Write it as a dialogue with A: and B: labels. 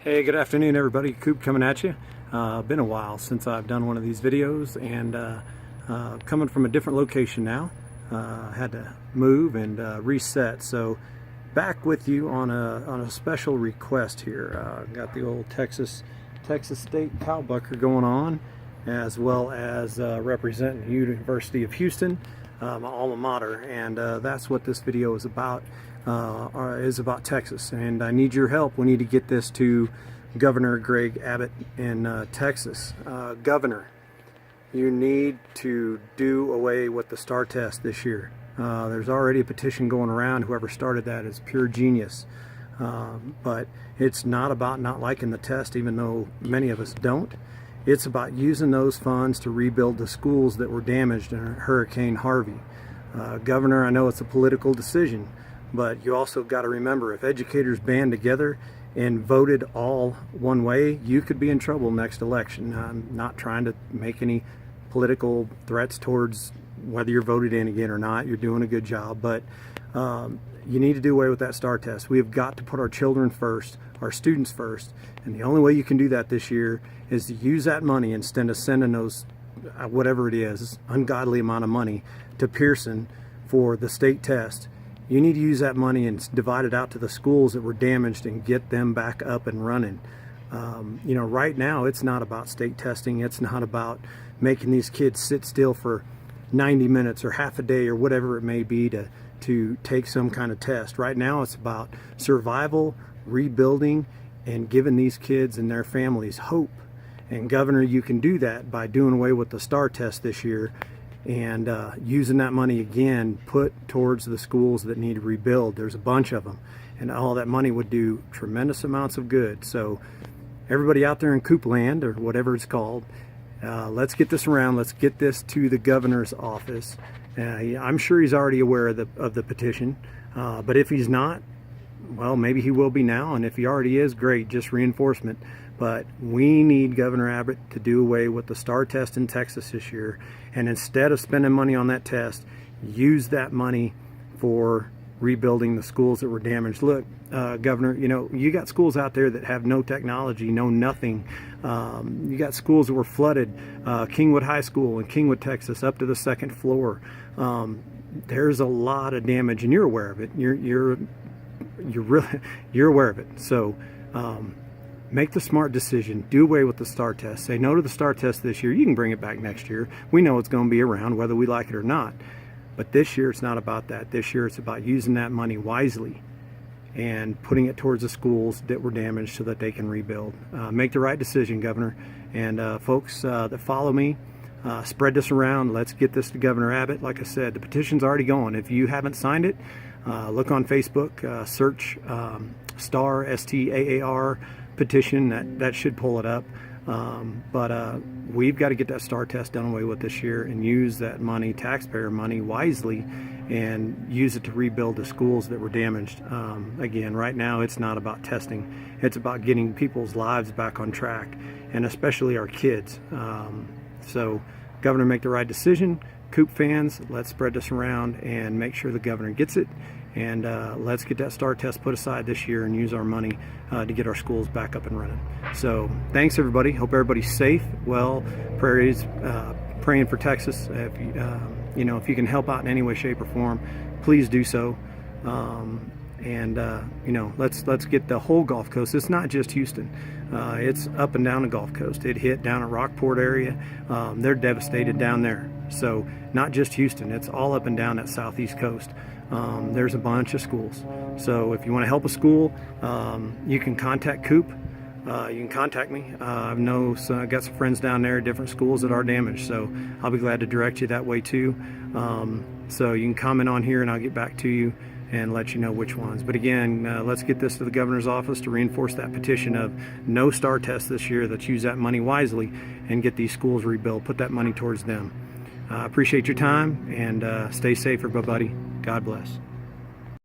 A: Hey, good afternoon everybody. Coop coming at you. Been a while since I've done one of these videos, and coming from a different location now. Had to move and reset, so back with you on a special request here. Got the old Texas State cowbucker going on, as well as representing University of Houston, my alma mater, and that's what this video is about. Is about Texas, and I need your help. We need to get this to Governor Greg Abbott in Texas. Governor, you need to do away with the STAAR test this year. There's already a petition going around. Whoever started that is pure genius. But it's not about not liking the test, even though many of us don't. It's about using those funds to rebuild the schools that were damaged in Hurricane Harvey. Governor, I know it's a political decision, but you also got to remember, if educators band together and voted all one way, you could be in trouble next election. I'm not trying to make any political threats towards whether you're voted in again or not. You're doing a good job, but you need to do away with that STAAR test. We have got to put our children first, our students first, and the only way you can do that this year is to use that money instead of sending those, whatever it is, ungodly amount of money to Pearson for the state test. You need to use that money and divide it out to the schools that were damaged and get them back up and running. You know, right now it's not about state testing. It's not about making these kids sit still for 90 minutes or half a day or whatever it may be to take some kind of test. Right now it's about survival, rebuilding, and giving these kids and their families hope. And Governor, you can do that by doing away with the STAAR test this year, and using that money again put towards the schools that need to rebuild. There's a bunch of them, and all that money would do tremendous amounts of good. So everybody out there in Coop land, or whatever it's called, let's get this around. Let's get this to the governor's office. I'm sure he's already aware of the petition, but if he's not, well, maybe he will be now, and if he already is, great, just reinforcement. But we need Governor Abbott to do away with the STAAR test in Texas this year, and instead of spending money on that test, use that money for rebuilding the schools that were damaged. Look, Governor, you know, you got schools out there that have no technology, no nothing. You got schools that were flooded, Kingwood High School in Kingwood, Texas, up to the second floor. There's a lot of damage, and you're aware of it. You're aware of it. So make the smart decision. Do away with the STAAR test. Say no to the STAAR test this year. You can bring it back next year. We know it's going to be around whether we like it or not. But this year it's not about that. This year it's about using that money wisely and putting it towards the schools that were damaged so that they can rebuild. Make the right decision, Governor. And folks that follow me, spread this around. Let's get this to Governor Abbott. Like I said, the petition's already going. If you haven't signed it, look on Facebook, search STAAR, S-T-A-A-R petition. That should pull it up. But we've got to get that STAAR test done away with this year and use that money, taxpayer money, wisely, and use it to rebuild the schools that were damaged. Again, right now it's not about testing. It's about getting people's lives back on track, and especially our kids. So Governor, make the right decision. Coop fans, let's spread this around and make sure the governor gets it. And let's get that STAAR test put aside this year and use our money to get our schools back up and running. So thanks everybody. Hope everybody's safe. Well, praying for Texas. If you know, if you can help out in any way, shape, or form, please do so. You know, let's get the whole Gulf Coast. It's not just Houston. It's up and down the Gulf Coast. It hit down at Rockport area. They're devastated down there. So not just Houston. It's all up and down that southeast coast. There's a bunch of schools. So if you want to help a school, you can contact Coop. You can contact me. I've got some friends down there at different schools that are damaged, so I'll be glad to direct you that way too. So you can comment on here and I'll get back to you and let you know which ones. But again, let's get this to the governor's office to reinforce that petition of no STAAR test this year. Let's use that money wisely and get these schools rebuilt. Put that money towards them. Appreciate your time, and stay safe, everybody. God bless.